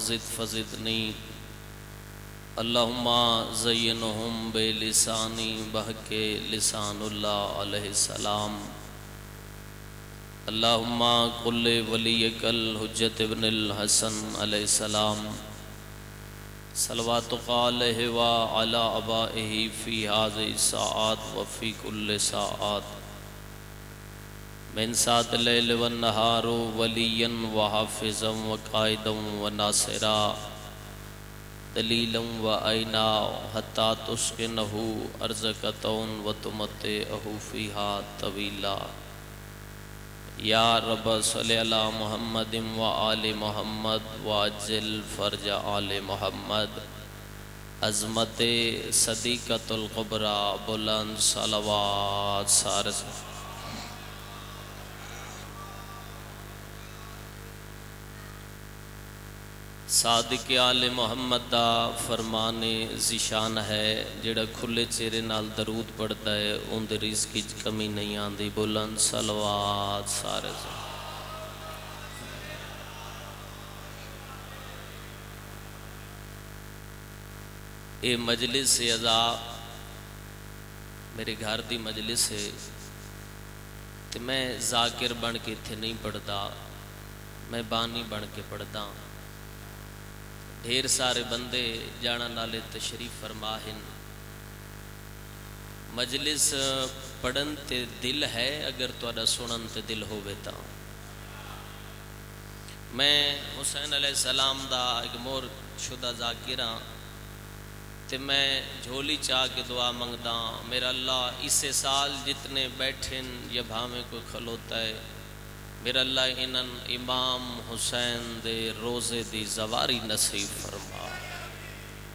زد فزدنی اللہم زینہم بلسانی بہکے لسان اللہ علیہ السلام اللہم قل ولیک الحجت ابن الحسن علیہ السلام صلواتک علیہ وعلی آبائہ فی ہذہ الساعات وفی کل ساعات من ساعت اللیل والنہار ولیا وحافظا وقائدا وناصرا دلیلا وعینا حتی تسکنہ ارزقۃ وتمتعہ فیہا طویلا یا رب صلی علی محمد وآل محمد وعجل فرج آل محمد عظمت صدیقۃ القبریٰ بلند صلوات سارس صادق آل محمد دا فرمان ذیشان ہے جڑا کھلے چہرے نال درود پڑھتا ہے ان دے رزق کی کمی نہیں آندی بلند صلوات سارے اے مجلس اعزا میرے گھر دی مجلس ہے تے میں ذاکر بن کے تھے نہیں پڑھتا میں بانی بن کے پڑھتا ڈھیر سارے بندے جانا نالے تشریف فرماہن مجلس پڑھن تے دل ہے اگر تہاڈا سنن تے دل ہووے تا میں حسین علیہ السلام دا ایک مور شدہ ذاکر ہاں تے میں جھولی چاہ کے دعا منگدا میرا اللہ اسے سال جتنے بیٹھن یا بھاویں کوئی کھلوتا ہے میرا اللہ انن امام حسین دے روزے دی زواری نصیب فرما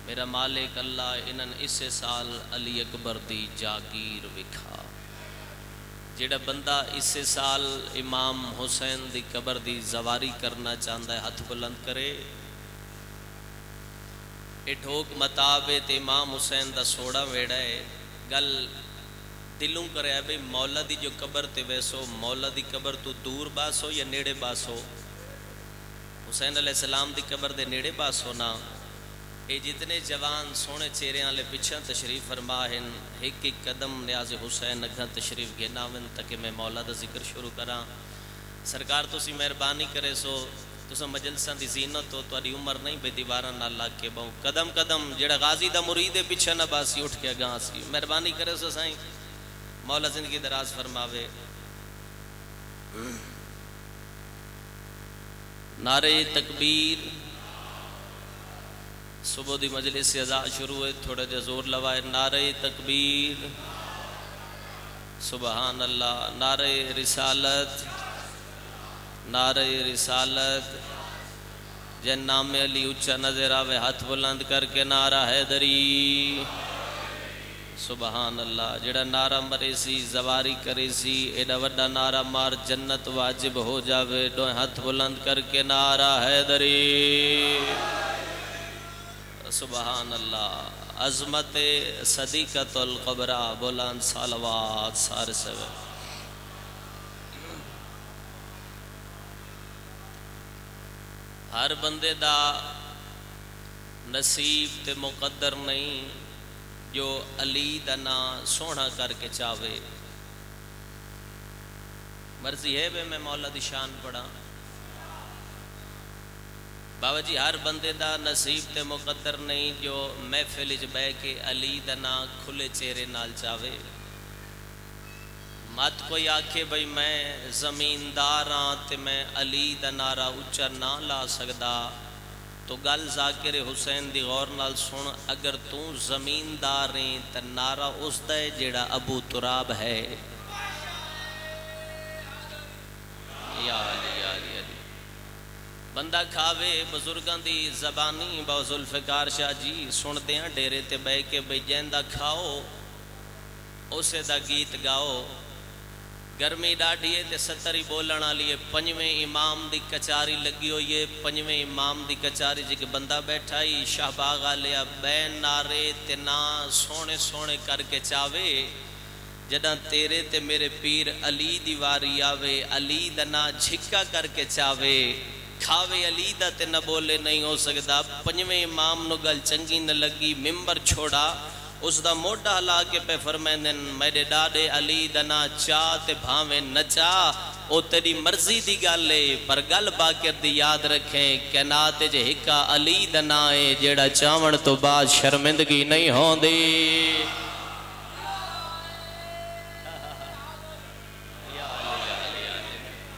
میرا مالک اللہ انن اسے سال علی اکبر دی جاگیر وکھا جڑا بندہ اسے سال امام حسین دی قبر دی زواری کرنا چاہتا ہے ہاتھ بلند کرے اے ڈھوک متابے تے امام حسین دا سوڑا ویڑا ہے گل دلوں کرے ہے بھئی مولا دی جو قبر تے ویسو مولا دی قبر تو دور باسو یا نیڑے باسو حسین علیہ السلام دی قبر دے نیڑے باسو نا اے جتنے جوان سونے چہرے والے پیچھے تشریف فرماہن ایک ایک قدم نیاز حسین اگھا تشریف گھناون تاکہ میں مولا دا ذکر شروع کراں سرکار تسی مہربانی کرے سو تسا مجلساں دی زینت ہو تہاڈی عمر نہیں بے دیواراں نال لگ کے بہوں قدم قدم جڑا غازی دا مرید ہے پیچھے نہ باسی اٹھ کے گاں سی مہربانی کرے سو سائیں مولا زندگی دراز فرماوے نعرہ تکبیر صبح دی مجلس سے اذان شروع ہے تھوڑا جا زور لوائے نعرہ تکبیر سبحان اللہ نعرہ رسالت نعرہ رسالت جن نام علی اچھا نظر آوے ہاتھ بلند کر کے نعرہ حیدری سبحان اللہ جڑا نعرہ مرے سی زواری کرے سی ایڈا وڈا نعرہ مار جنت واجب ہو جاوے دو ہاتھ بلند کر کے نعرہ حیدری سبحان اللہ عظمت صدیقۃ القبریٰ بلند صلوات سارے سوے ہر بندے دا نصیب تے مقدر نہیں جو علی دا نا سونا کر کے چاہوے مرضی ہے بے میں مولا دی شان پڑھا بابا جی ہر بندے دا نصیب تے مقدر نہیں جو محفل وچ بہ کے علی دا نا کھلے چہرے نال چاہوے مت کوئی آکھے بھئی میں زمیندار ہاں تے میں علی دا نعرہ اچا نہ لا سکدا تو گل ذاکر حسین دی غور نال سن اگر تو زمیندار ہیں تے نعرہ اس دا ہے جیڑا ابو تراب ہے یا علی یا علی علی بندہ کھاوے بزرگاں دی زبانی با ذوالفقار شاہ جی سن دیاں ڈیرے تے بہ کے بھئی جیندہ کھاؤ اسے دا گیت گاؤ گرمی ڈاڑھی ہے تے ستری بولنا لیے پنجویں امام دی کچاری لگی ہوئی ہے پنجویں امام دی کچاری جی کہ بندہ بیٹھا ہی شہباغ آلیا بین نارے تے نا سونے سونے کر کے چاوے جداں تیرے تے میرے پیر علی دی واری آوے علی دا نا جھکا کر کے چاوے کھاوے علی دا تے نہ بولے نہیں ہو سکتا. پنجویں امام نو گل چنگی نہ لگی، ممبر چھوڑا، اس دا موڈا ہلا کے پہ فرمائندن میرے ڈاڈے علی دا نا چاہ تے بھاویں نچا، او تیری مرضی دی گل ہے، پر گل باکر دی یاد رکھیں کائنات جے ہکا علی دا نا ہے جیڑا چاون تو بعد شرمندگی نہیں ہوندی.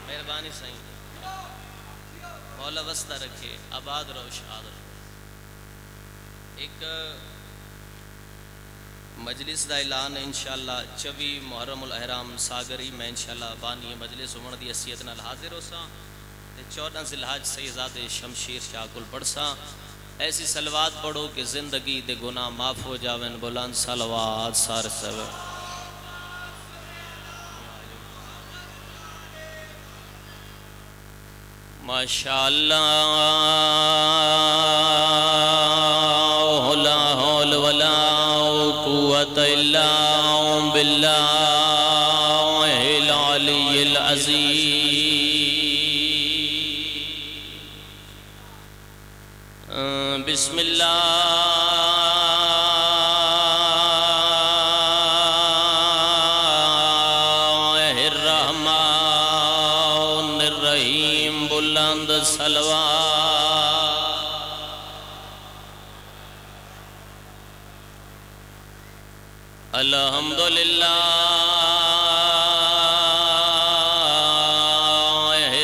مہربانی سائیں، مولا وسطہ رکھے، آباد رہو، شاد رہو. ایک مجلس دا اعلان ہے انشاءاللہ 24 محرم الاحرام ساگری میں انشاءاللہ بانی مجلس عمر دی حیثیت نال حاضر ہو سا تے 14 ذی الحج سیدزاد شمشیر شاہ کل پڑھ سا. ایسی صلوات پڑھو کہ زندگی دے گناہ معاف ہو جاویں. بلند صلوات سار سب. ماشاءاللہ لا حول ولا قوت الا باللہ العلی العظیم. بسم اللہ الرحمن الرحیم. بلند صلوات. الحمدللہ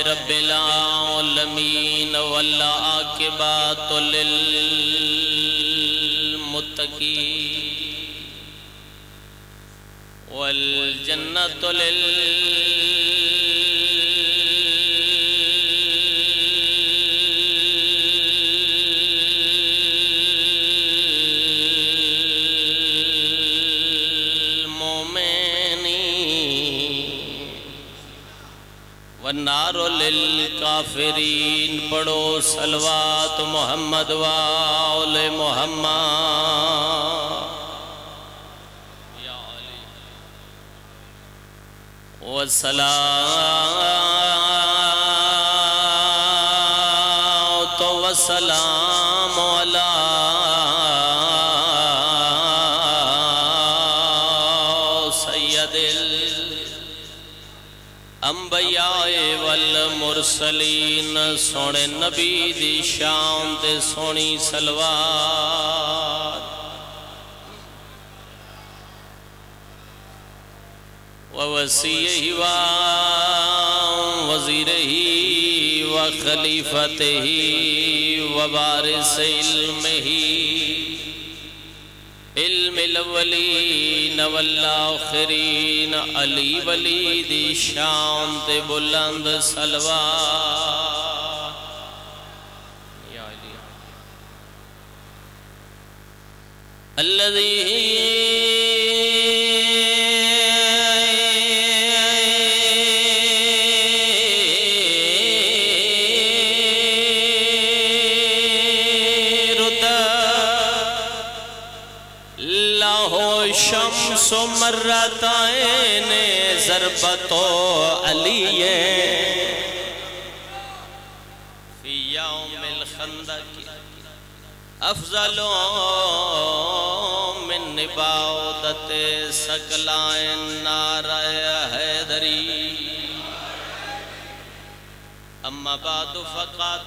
رب العالمین والعاقبۃ للمتقین والجنۃ والنار للکافرین. پڑھو صلوات محمد وآل محمد. یا علی والصلاة والسلام علی سید انبیاء والمرسلین. سونے نبی دی شان تے سونی صلوات. ووسیعہ ووزیرہ وخلیفتہ ووارث علمہ علم الاولین والآخرین. علی ولی دی شان تے بلند صلوات. یا علی الذی شمس مرتين ضربة علي في يوم الخندق افضل من نباودة ثقلين نار حیدری. اما بعد فقد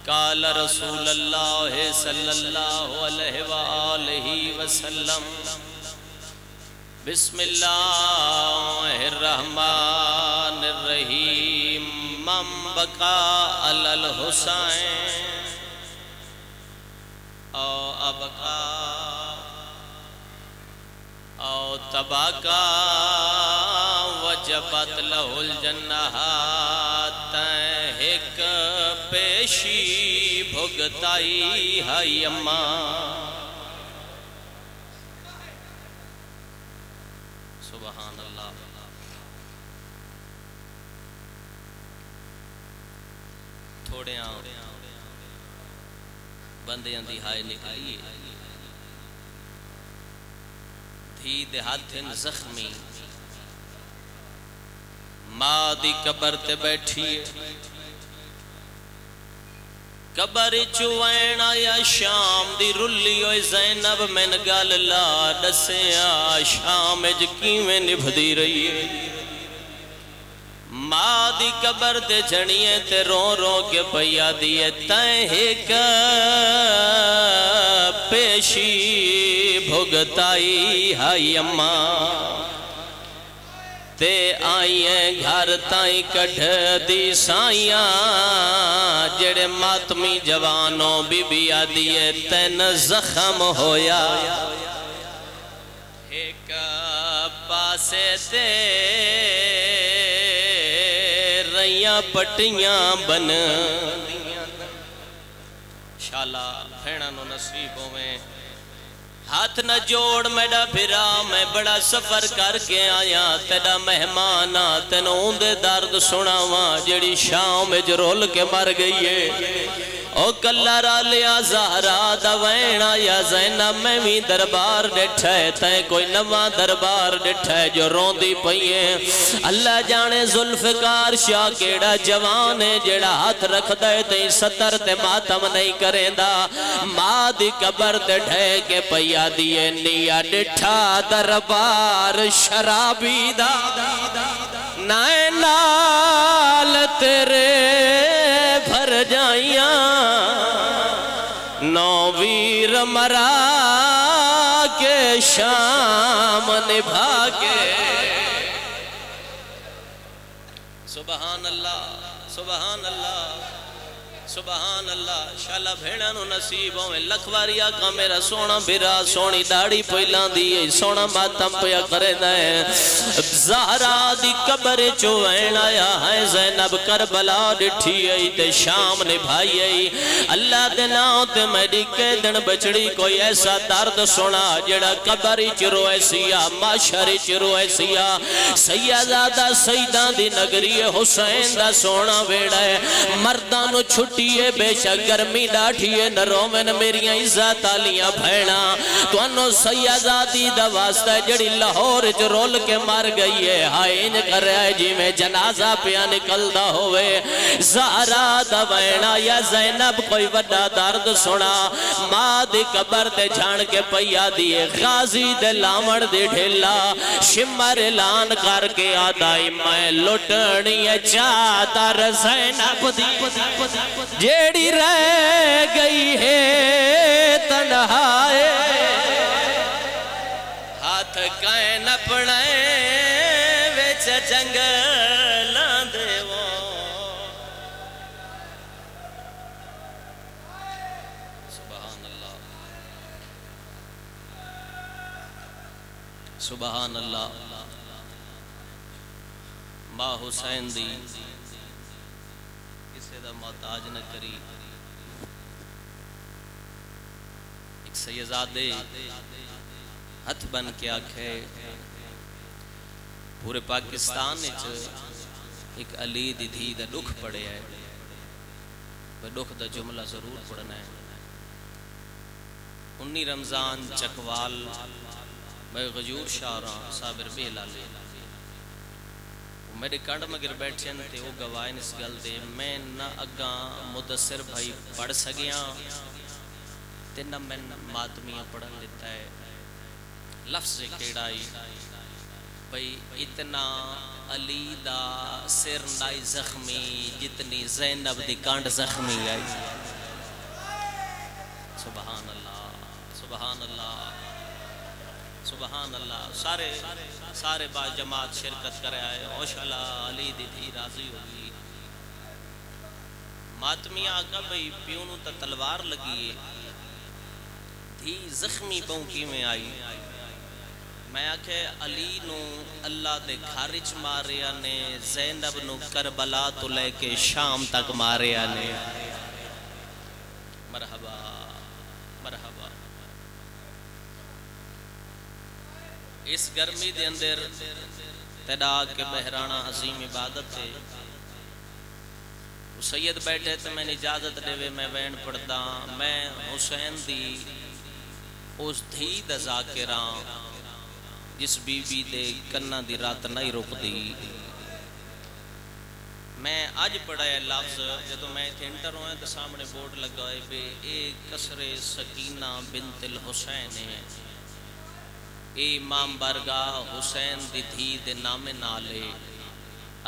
قال رسول اللہ صلی اللہ علیہ وآلہ وسلم بسم اللہ الرحمن الرحیم. من بقى علی الحسین او ابقى او تباقى وجبت له الجنہ. ایک پیشی بھگتائی ہائی اماں. سبحان اللہ. تھوڑے بندیاں دی ہائے نکائی دھی دہاتھ زخمی ماں دی قبر تے بیٹھی قبر چوین آیا شام دی رلی ہوئی زینب من گل لا دسیا شام جکیویں نبھدی رہی ہے ماں دی قبر تے جھڑیے تے رو رو کے پیا دیے تائیں ایک پیشی بھگتائی ہائی اماں تے آئیے گھر تائیں کڑھ دی سائیاں جڑے ماتمی جوانوں بی بی آدیے تین زخم ہویا ایک پاسے تے ریاں پٹیاں بن شالا بھیڑا نو نصیبوں میں ہاتھ نہ جوڑ میڈا پھرا میں بڑا سفر کر کے آیا تیرا مہمانا تینوں دے درد سناواں جڑی شام میں رول کے مر گئی ہے او کلہ را لیا زہرا دوین آیا زینب میں بھی دربار ڈٹھائے تائیں کوئی نواں دربار ڈٹھائے جو رون دی پئیے اللہ جانے ذوالفقار شاہ کیڑا جوانے جڑا ہاتھ رکھ دے تیں ستر تے ماتم نہیں کریں دا ماں دی قبر تے ڈھے کے پیا دیئے نیا ڈٹھا دربار شرابی دا نائے نال تیرے بھر جائیاں نو ویر مرا کے شام نبھا کے سبحان اللہ سبحان اللہ سبحان اللہ شالا بھیڑا نو نصیبوں میں لکھواری آقا میرا سونا بھیرا سونی داڑی پہلان دیئے سونا ماتم پیا کرے دائیں زہرا دی قبر چوین آیا ہے زینب کربلا ڈٹھی آئی تے شام نبھائی آئی اللہ دناؤں تے میری کے دن بچڑی کوئی ایسا درد سونا جڑا قبری چرو ایسیا معاشری چرو ایسیا سیدادہ سیدان دی نگری حسین دا سونا بیڑا ہے مردانو چھٹی بے شک گرمی ڈاٹھیے نرومن میری عزت آلیاں بھیڑا تو انو سیدادی دا واسطہ جڑی لاہور جو رول کے مار گئی ہے ہائن کر رہا ہے جی میں جنازہ پیا نکل دا ہوئے زہرا دا بھیڑا یا زینب کوئی وڈا درد سنا ماں دی قبر دے جھان کے پیا دیئے غازی دے لامڑ دے ڈھیلا شمر اعلان کر کے آدائی میں لٹنی چاہتا رزینب دی جیڑی رہ گئی ہے تنہائے ہاتھ کائن اپنے ویچ جنگلان دے وہ سبحان اللہ سبحان اللہ ماں حسین دی محتاج نہ کری ایک سیدزادے ہتھ بن کے آکھے پورے پاکستان ایک علی دی دھی دا دکھ پڑے ہے وہ دکھ دا جملہ ضرور پڑھنا ہے 19 رمضان چکوال میں غیور شاہراں صابر بیلا لے میرے کانڈ مگر بیٹھیں تے وہ گوائن اس گل دے میں نہ اگاں مدثر بھائی پڑھ سگیاں تے نہ میں ماتمیاں پڑھن لیتا ہے لفظ کیڑائی بھئی اتنا علی دا سر نائی زخمی جتنی زینب دی کانڈ زخمی آئی سبحان اللہ سبحان اللہ سبحان اللہ سارے با جماعت شرکت کرے آئے اوشاللہ علی دی تھی راضی ہوگی ماتمی آقا بھئی پیونوں تا تلوار لگی تھی زخمی بونکی میں آئی میں آکھے علی نو اللہ دے کھارچ ماریا نے زینب نو کربلا تو لے کے شام تک ماریا نے مرحبا مرحبا اس گرمی دے اندر تیڑا کے بہرانہ عظیم عبادت ہے سید بیٹھے تو میں نے اجازت دے میں وین پڑھدا میں حسین دی اس دھی دا ذاکران جس بی بی دے کنہ دی رات نہیں رک دی میں اج پڑھایا لفظ جدو میں اتنے انٹر ہویا تو سامنے بورڈ لگا ہے بے اے قصر سکینہ بنت الحسین ہے، اے امام بارگاہ حسین دی دھی دے نام نالے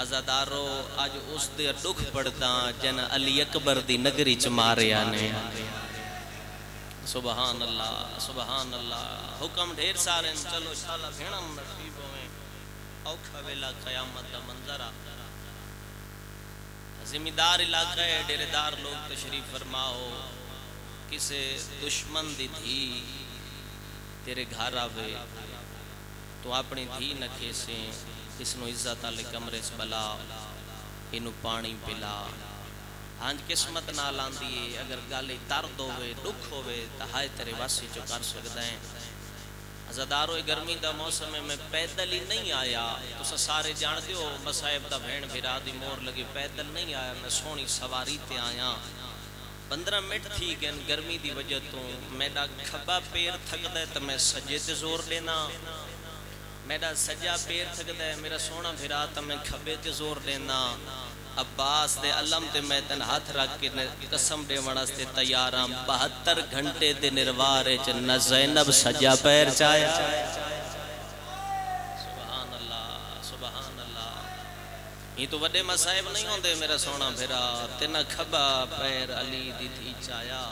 ازادارو اج اس دے دکھ پڑھدا جن علی اکبر دی نگری چ ماریا نے۔ سبحان اللہ سبحان اللہ، حکم ڈھیر سارے، چلو انشاءاللہ بھیڑا نصیب ہوئے، اوکھا ویلا قیامت دا منظرہ، زمیندار علاقہ ہے، ڈیرے دار لوگ تشریف فرماؤ، کسے دشمن دی دھی تیرے گھر آوے تو اپنی دھی نہ کھیسیں، اس نو عزت والے کمرے سے بلا، انو پانی پلا، ہاں قسمت نہ لاندی ہے، اگر گالی درد ہوئے دکھ ہوئے تو ہائے تیرے واسی جو کر سکتا ہے۔ عزادارو گرمی دا موسم میں پیدل ہی نہیں آیا، تو سارے جانتے ہو مسائب دا بھین بھیرا دی مور لگی، پیدل نہیں آیا، میں سونی سواری تے آیا، 15 منٹ تھی گئن گرمی دی وجہ تو میرا کھبا پیر تھک دے تو میں سجے تے زور دینا، میرا سجا پیر تھک دے میرا سونا بھیرا تو میں کھبے تے زور دینا، عباس دے علم تے میں تن ہاتھ رکھ کے قسم دے وڑاستے تیاراں 72 گھنٹے دے نروارے چنہ زینب سجا پیر چایا۔ سبحان اللہ سبحان اللہ، یہ تو وڈے مسائب نہیں ہوندے میرا سونا بھیرا، تینا کھبا پیر علی دی تھی چایا۔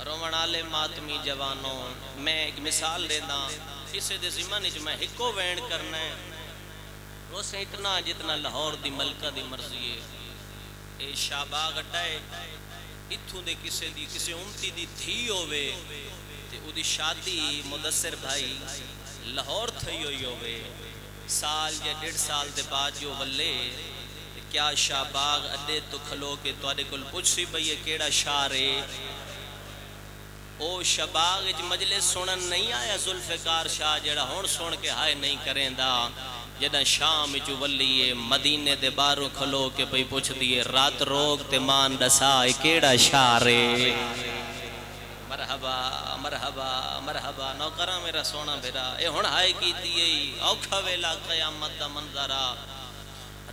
رومن آلے ماتمی جوانوں، میں ایک مثال دینا، اسے دے زمان جو میں ہکو وین کرنا ہے، وہ سے اتنا جتنا لاہور دی ملکہ دی مرضی ہے، اے شاباغ اٹھائے اتھوں دے کسے امتی دی دھی ہوئے تے او دی شادی مدثر بھائی لاہور تھی ہوئے، سال یا 1.5 سال دے بعد جو ولے کیا شاباغ اڈے تو کھلو کے توڑے کل پوچھ سی بھئی یہ کیڑا شارے، او شباغ اج مجلس سنن نہیں آیا ذوالفقار شاہ جڑا ہون سن کے ہائے نہیں کریں دا، جڑا شام جو ولیے مدینے دے باروں کھلو کے پئی پوچھ دیے رات روگ تے مان دسائے کیڑا شارے۔ مرحبا مرحبا مرحبا، نوکرہ میرا سونا بھیرا، اے ہون ہائے کی دیئے اوکھا ویلا قیامت دا منظرہ،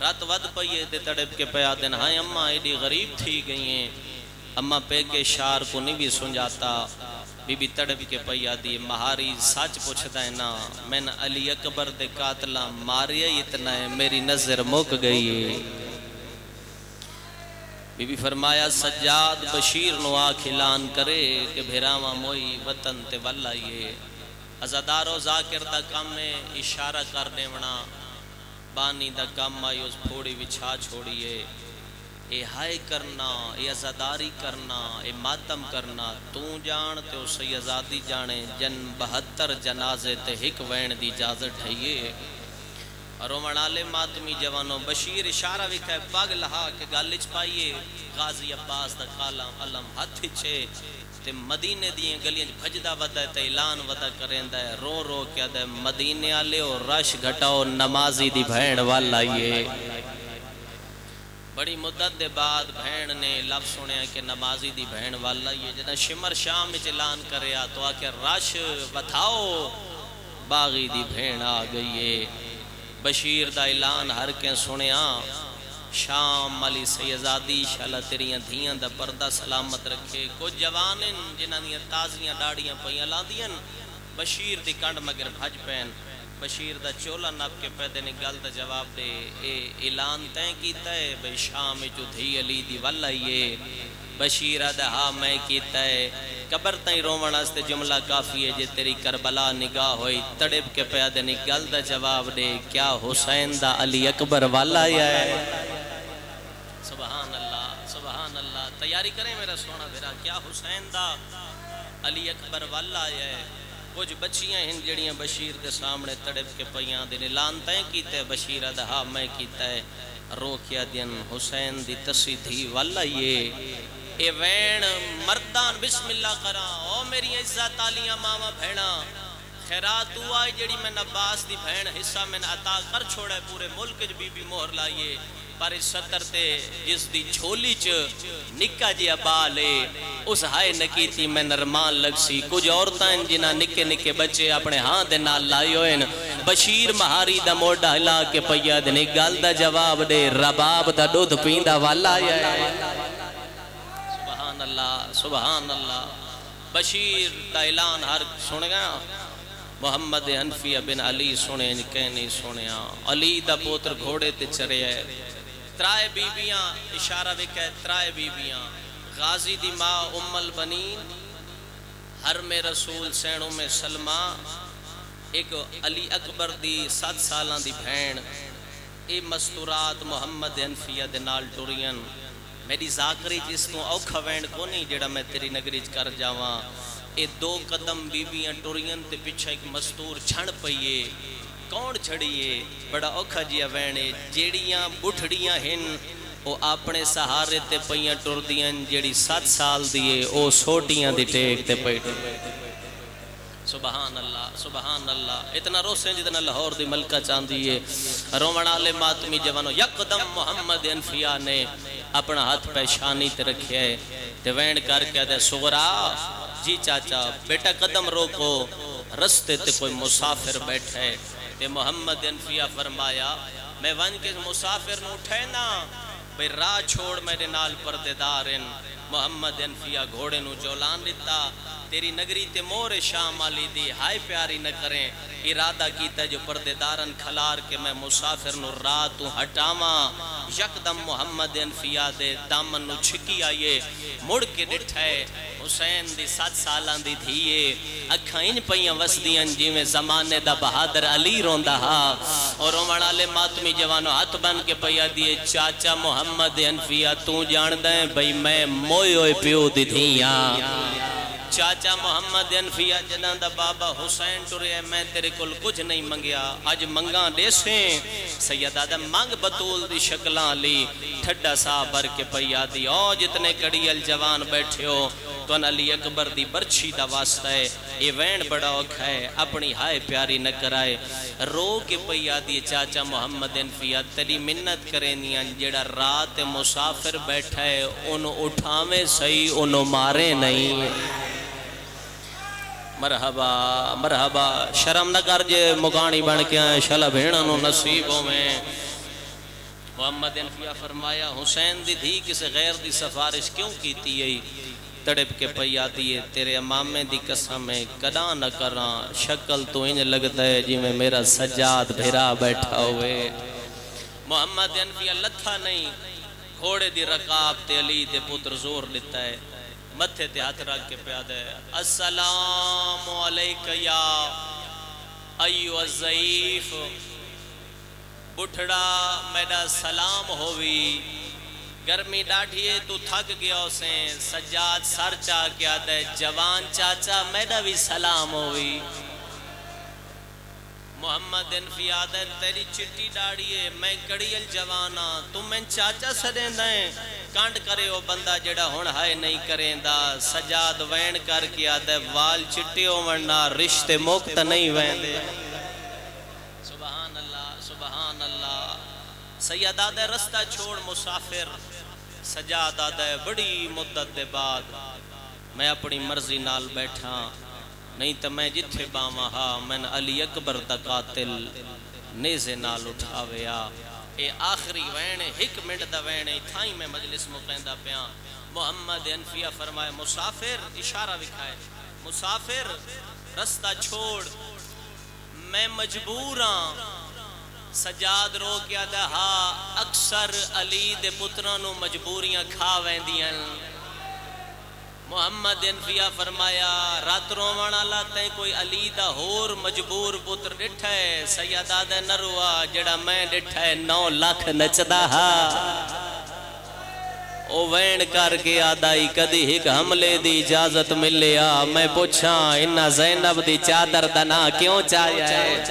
رات ود پئیے تے تڑپ کے پیا دن ہائے اممہ ایڈی غریب تھی گئی ہیں، اممہ پہ کے شار کو نہیں بھی سن جاتا، بی بی تڑپ کے پیا دی مہاری سچ پوچھتا ہے نا، میں نے علی اکبر دے قاتلہ ماریا اتنا ہے میری نظر مک گئی ہے۔ بی بی فرمایا سجاد بشیر نو آنکھ اعلان کرے کہ بھیراواں موئی وطن تے والائیے، عزادارو ذاکر دا کام میں اشارہ کر دیونا، بانی دا کام آئی اس پھوڑی وچھا چھوڑیے، اے ہائے کرنا، اے عزاداری کرنا، اے ماتم کرنا، تو جان تے اسے عزادی جانے، جن 72 جنازے تے ہک وین دی اجازت ہے۔ رومن آلے ماتمی جوانوں، بشیر اشارہ وکھائے پاگ لہا کے گالچ پائیے، غازی عباس دا کالا علم ہاتھ چھے، تے مدینے دیئے گلیاں بھجدہ ودا تے اعلان ودا کریں دے، رو رو کیا دے مدینے آلے اور رش گھٹاؤ نمازی دی بھینڈ والا یہ۔ بڑی مدت دے بعد بھین نے لفظ سنیا کہ نمازی دی بھین والا یہ، جنہ شمر شام میں اعلان کریا تو آکے رش بتاؤ باغی دی بھین آ گئی ہے۔ بشیر دا اعلان ہر کے سنیا، شام علی سیزادی شالہ تیریاں دھیاں دا پردہ سلامت رکھے، کچھ جوانن جنہ دیاں تازیاں ڈاڑیاں پہیاں لا دیاں، بشیر دی کنڈ مگر بھج پین، بشیر دا چولا نب کے پیدے نے گل دا جواب دے، اے اعلان تین کیتا ہے بھئی شام جو دھی علی دی والائیے، بشیر دا ہاں میں کیتا ہے، قبر تائیں رومن آستے جملہ کافی ہے، جے تیری کربلا نگاہ ہوئی، تڑپ کے پیدے نے گل دا جواب دے، کیا حسین دا علی اکبر والائیہ ہے؟ سبحان اللہ سبحان اللہ، تیاری کریں میرا سونا بھیرا، کیا حسین دا علی اکبر والائیہ ہے؟ کچھ بچیاں ہیں جڑیاں بشیر دے سامنے تڑپ کے پیاں دے لانتیں کیتے ہیں، بشیر دا ہاں میں کیتا ہے، رو کیا دین حسین دی تسی دھی والا یہ، اے وین مردان بسم اللہ کرا، او میری عزت آلیاں ماما بھینا، خیرات تو آئی جڑی میں نباس دی بھین حصہ میں عطا کر چھوڑے، پورے ملک بی بی مہر لائیے، پر ستر تے جس دی جھولی چ نکا جیا بالے اس ہائے نکیتی میں نرمان لگ سی کچھ عورتاں جنہ نکے نکے بچے اپنے ہاں دے نال لائی ہوئے بشیر مہاری دا موڑا ہلا کے پیا دنے گل دا جواب دے رباب دا دودھ پیندہ والا ہے سبحان اللہ سبحان اللہ بشیر دا اعلان ہر سن گیا محمد حنفیہ بن علی سنے کہنی سنیا علی دا پوتر گھوڑے تے چرے ہے ترائے بیبیاں اشارہ بھی کہے ترائے بیبیاں غازی دی ماں ام البنین حرم رسول سینوں میں سلمہ ایک علی اکبر دی 7 سالان دی بھین اے مستورات محمد حنفیہ دے نال ٹورین میری ذاکری جس تو اوکھا وینڈ کو نہیں جڑا میں تیری نگریج کر جاواں اے 2 قدم بیبیاں ٹورین تے پیچھا ایک مستور چھڑ پئیے کون چھڑیے بڑا اوکھا جیا وینے جیڑیاں بٹھڑیاں ہن او اپنے سہارے تے پئیاں ٹور دیاں جیڑی 7 سال دیئے او سوٹیاں دی ٹیک تے پئی سبحان اللہ سبحان اللہ اتنا روسیں جتنا لاہور دی ملکہ چاندیے رومن آلے ماتمی جوانو یکدم محمد حنفیہ نے اپنا ہاتھ پیشانی تے رکھے ہے تے وین کر کے دے سغرا جی چاچا بیٹا قدم روکو رستے تے کوئی مسافر بیٹھے تے محمد حنفیہ فرمایا میں ون کے مسافر نو اٹھے نا بھئی راہ چھوڑ میرے نال پردیدارن محمد حنفیہ گھوڑے نو جولان لیتا تیری نگری تے مور شام آلی دی ہائے پیاری نہ کریں ارادہ کیتا جو پردیدارن کھلار کے میں مسافر نو راتوں ہٹاواں یکدم محمد حنفیہ دے دامن نو چھکی آئیے مڑ کے ڈٹھائے حسین دی 7 سالان دی دھیئے اکھاں ان پئیاں وسدیاں جیویں زمانے دا بہادر علی روندہ ہا اور رومن آلے ماتمی جوانو ہاتھ بن کے پیا دیئے چاچا محمد حنفیہ تو جان دیں بھئی میں موئے ہوئے پیو دی دھیاں چاچا محمد حنفیہ جنہاں دا بابا حسین ٹرے میں تیرے کل کچھ نہیں منگیا آج منگاں دیسیں سید آدم مانگ بطول دی شکلاں لی ٹھڈا سا بر کے پیا دی او جتنے کڑیل جوان بیٹھے ہو تو ان علی اکبر دی برچھی دا واسطہ ہے یہ وین بڑا اوکھا ہے اپنی ہائے پیاری نہ کرائے رو کے پیا دی چاچا محمد حنفیہ تیری منت کرینیاں جڑا رات مسافر بیٹھا ہے انہوں اٹھاویں صحیح انہوں مارے نہیں مرحبا مرحبا شرم نہ کر جے مکانی بن کے آئے شلہ بھیڑنوں نصیبوں میں محمد حنفیہ فرمایا حسین دی دھی کسے غیر دی سفارش کیوں کیتی ہے تڑپ کے پیا دیئے تیرے امامے دی قسم ہے کدا نہ کراں شکل تو انج لگتا ہے جی میں میرا سجاد بھیرا بیٹھا ہوئے محمد حنفیہ لتھا نہیں گھوڑے دی رکاب تے علی دے پتر زور لیتا ہے متھے تے ہاتھ رکھ کے پیادہ ہے السلام علیکہ یا ایو الضعیف بٹھڑا میرا سلام ہوئی گرمی ڈاٹھیے تو تھک گیا اسیں سجاد سر چاہ کیا دے جوان چاچا میرا بھی سلام ہوئی محمد حنفیہ آدھے تیری چٹی ڈاڑیے میں کڑیل جوانا تم میں چاچا سدیں دائیں کانڈ کرے ہو بندہ جڑا ہون ہائے نہیں کریں دا سجاد وین کر کے آدھے وال چٹی ہو ورنہ رشتے موقت نہیں وین دے سبحان اللہ سبحان اللہ سید آدھے رستہ چھوڑ مسافر سجاد آدھے بڑی مدت دے بعد میں اپنی مرضی نال بیٹھا نہیں تو میں جتھے باما ہا میں علی اکبر دا قاتل نیزے نال اٹھاویا اے آخری وینے ایک منٹ دا وینے تھائی میں مجلس مقیندہ پیاں محمد حنفیہ فرمائے مسافر اشارہ بکھائے مسافر رستہ چھوڑ میں مجبوراں سجاد رو کیا دا ہا اکثر علی دے پترانو مجبوریاں کھا ویندیاں محمد حنفیہ فرمایا رات رومانا لاتے کوئی علی دا ہور مجبور پتر ڈٹھا ہے سیدہ دے نروا جڑا میں ڈٹھا ہے 9 لاکھ نچدا ہا او وین کر کے آدائی کدی ایک حملے دی اجازت ملیا میں پوچھا انہا زینب دی چادر دنا کیوں چاہیا ہے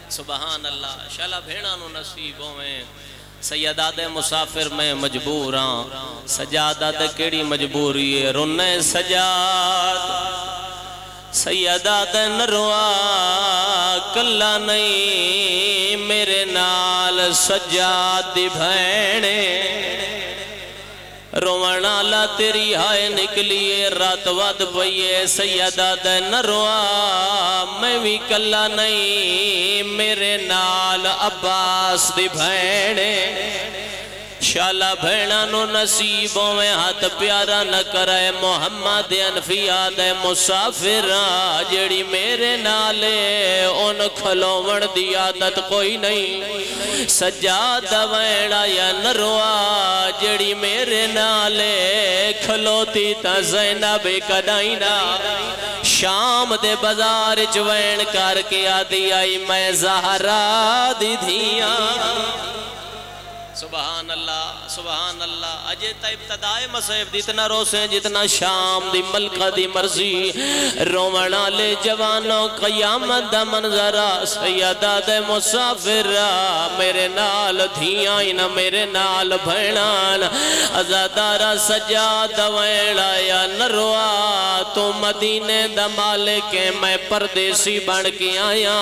سبحان اللہ شالہ بھیڑانو نصیبوں میں سیداد مسافر میں مجبوراں سجادہ کیڑی مجبوری ہے رنے سجاد سیداد نروا کلا نہیں میرے نال سجاد دی بھینے رونا لا تیری ہائے نکلیے رات ود پئیے سیدہ دے نروا میں بھی کلا نہیں میرے نال عباس دی بھینے شالا بھینا نو نصیبوں میں ہاتھ پیارا نہ کرے محمد انفیاء دے مسافر جڑی میرے نالے ان کھلوڑ دی عادت کوئی نہیں سجاد ویڑا یا نروا جڑی میرے نالے کھلوتی تا زینب کدائینا شام دے بازار چوین کر کے آدھی آئی میں زہرا دی دھیاں سبحان اللہ اجے تا ابتدائے مصیب دیتنا روسیں جتنا شام دی ملکہ دی مرضی رومنا لے جوانوں قیامت دا منظرہ سیدہ دے مسافر میرے نال دھیاں نہ میرے نال بھینان ازادارہ سجاد ویڑا یا نروا تو مدینے دا مالکے میں پردیسی بن کے آیا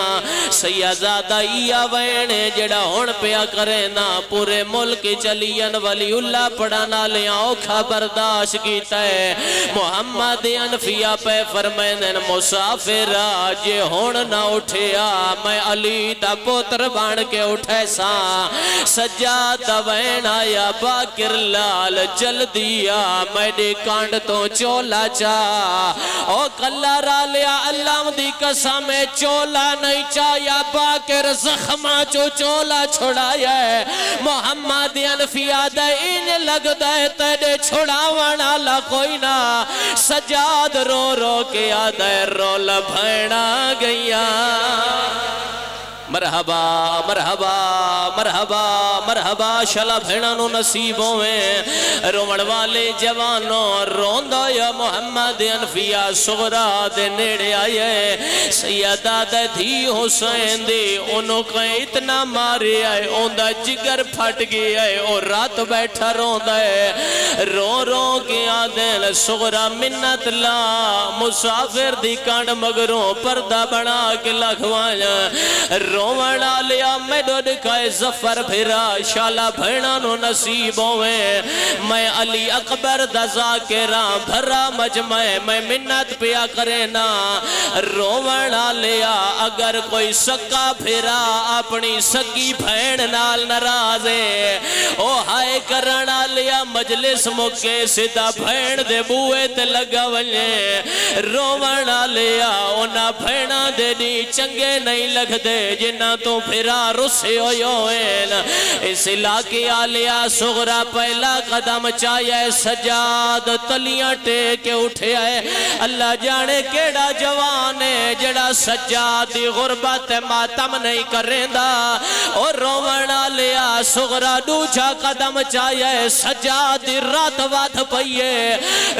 سیدہ یا ویڑے جڑا ہون پیا کرے نا پورے ملک چلین ولی اللہ پڑھانا لیا اوکھا برداشت کیتا ہے محمد انفیاء پہ فرمینن مسافر آجے ہون نہ اٹھیا میں علی دا پوتر بان کے اٹھے سا سجاد وین آیا باکر لال جل دیا میں نے کانڈ تو چولا چاہ او کلا را لیا اللہ دی قسم چولا نہیں چاہیا باکر زخمہ چولا چھڑایا ہے محمد انفیاء دے ان لگ دے تیرے چھڑاونا لا کوئی نہ سجاد رو رو کے آدھے رول بھینا گیا مرحبا مرحبا مرحبا مرحبا شلا بھینانو نصیبوں میں رومڑ والے جوانوں روندہ یا محمد انفیاء صغرا دے نیڑے آئے سیدہ دے دھی حسین دی انہوں کا اتنا مارے آئے اوندہ جگر پھٹ گئے آئے اور رات بیٹھا روندہ ہے رو رو کے آدھے صغرا منت لا مسافر دی کانڈ مگروں پردہ بنا کے لکھوایا رومنا لیا میں ڈوڑکائے زفر بھرا شالا بھینانو نصیبوں میں علی اکبر دزا کے راں بھرا مجمع میں منت پیا کرے نا رومنا لیا اگر کوئی سکا بھرا اپنی سکی بھین نال نرازے او ہائے کرنا لیا مجلس مکے سدھا بھین دے بوئے تے لگا ونجے رومنا لیا اونا بھینا دے دی چنگے نہیں لگ دے جنہ تو پھرا رسے ہوئین اس علاقے آلیا صغرا پہلا قدم چاہیے سجاد تلیاں ٹیکے اٹھے آئے اللہ جانے کیڑا جوانے جڑا سجادی غربت ماتم نہیں کریں دا اور رومنا لیا صغرا دوچا قدم چاہیے سجادی رات وات پئیے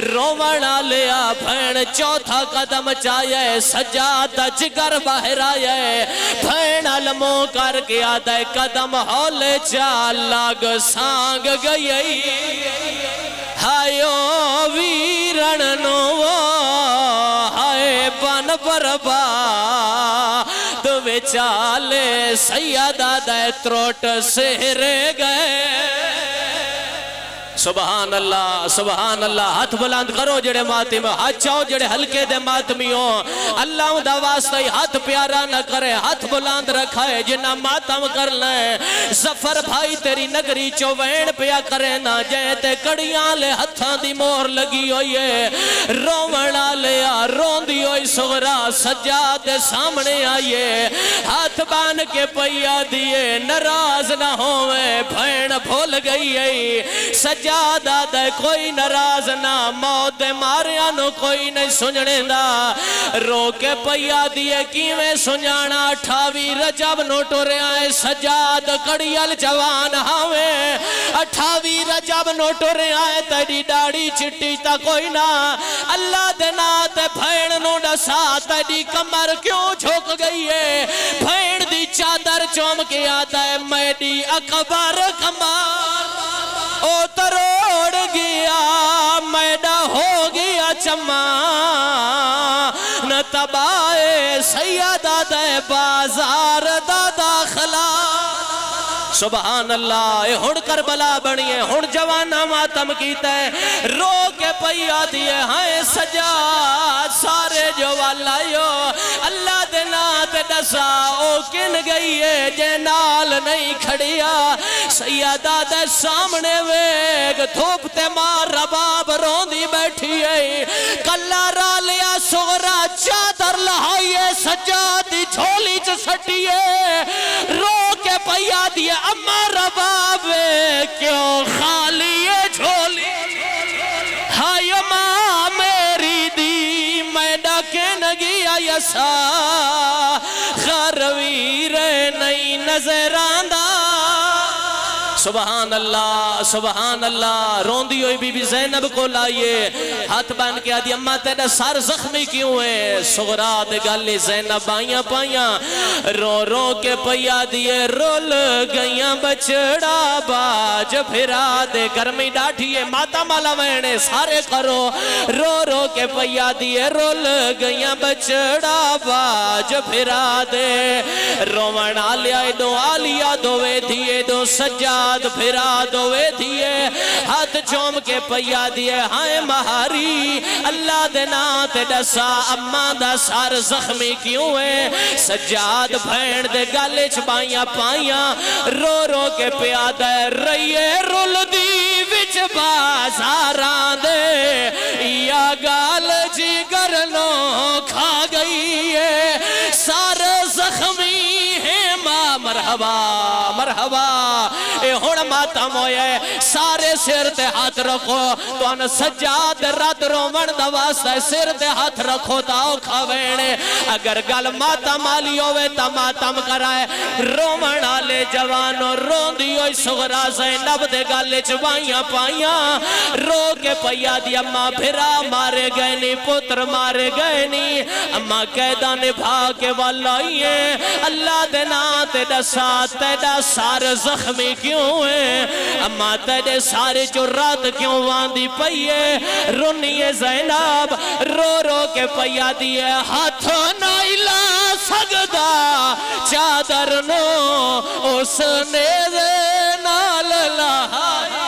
رومنا لیا بھین چوتھا قدم چاہیے سجاد جگر باہر آئے بھین علموں کر کے آدھے قدم ہولے چال لاگ سانگ گئی ہائیو ویرن نو ہائے بن بربا دوے چالے سیدہ دے تروٹ سہرے گئے سبحان اللہ ہاتھ بلند کرو جڑے ماتم ہاتھ چاہو جڑے ہلکے دے ماتمیوں اللہ دا واسطہ ہاتھ پیارا نہ کرے ہاتھ بلند رکھائے جنہ ماتم کر لیں زفر بھائی تیری نگری چوین پیا کرے نہ جیتے کڑیاں لے ہتھاں دی مور لگی ہوئی ہے رومنا لیا روندی ہوئی صغرا سجاد سامنے آئیے ہاتھ بان کے پیا دیے نراز نہ ہوئے بھین بھول گئی ہے سجادہ دے کوئی نراز نہ موت ماریاں نو کوئی نہیں سنجنے دا رو کے پیا دیے کیویں سنجانا 28 رجب نو ٹورے آئے سجاد کڑیل جوان ہاویں 28 رجب نو ٹورے آئے تیری ڈاڑی چٹی تا کوئی نہ اللہ دینا تے بھین نو نسا تیری کمر کیوں جھوک گئی ہے بھین دی چادر چوم کے آتا ہے میڈی اکبر کمار او تروڑ گیا میڈا ہو گیا چمہ نہ مرتبہ سیدہ دے بازار دا داخلہ سبحان اللہ ہن کربلا بنیے ہن جوانا ماتم کیتا ہے رو کے پیا دیے ہائے سجاد سارے جو والا یو اللہ دے نات دسا او کن گئی ہے جے نال نہیں کھڑیا سیدہ دے سامنے ویگ دھوپ تے مار رباب روندی بیٹھی ہے کلا را لیا سغرا چادر لہائیے سجاد دی جھولی چ سٹیے رو کے پیا دیے اما رباب کیوں خالی جھولی ہائی ماں میری دی میں ڈاکے نگیا یسا غرویر نہیں نظر آندہ سبحان اللہ روندی ہوئی بی بی زینب کو لائیے ہاتھ بان کے آدھی اممہ تیرا سار زخمی کیوں ہے سغرات گالی زینب آئیاں پائیاں رو رو کے پیا دیے رول گئیاں بچڑا باج پھرا دے گرمی ڈاٹھیے ماتا مالا وینے سارے کرو رو رو کے پیا دیے رول گئیاں بچڑا باج پھرا دے رومن آلیا دوے دیے دو سجاد پھرا دوے دیے ہاتھ چوم کے پیا دیے ہائے مہاری اللہ دینا تے ڈسا اماں دا سار زخمی کیوں ہے سجاد بھین دے گالے چھپائیاں پائیاں رو رو کے پیا دے رئیے رول دی وچ بازاراں دے یا گال جی گرنو کھا گئی ہے سار زخمی ہے ماں مرحبا اے ہون ماتم ہوئے سارے سر تے ہاتھ رکھو تو ان سجاد رات رومن دواستا سر تے ہاتھ رکھو تاؤ کھوینے اگر گل ماتم آلی ہوئے تا ماتم کرائے رومن آلے جوانو رون دی ہوئی سغرا زینب دے گالے چوائیاں پائیاں رو کے پیا دی اممہ پھرا مارے گئے نی پتر مارے گئے نی اممہ قیدہ نبھا کے والائیے اللہ دینا تیڑا ساتھ تیڑا سار زخمی کیوں ہے اممہ تیڑے سارے جو رات کیوں واندی پئیے رونی زینب رو رو کے پیا دیئے ہاتھ نائلہ سگدہ چادر نو اس نے نال لہا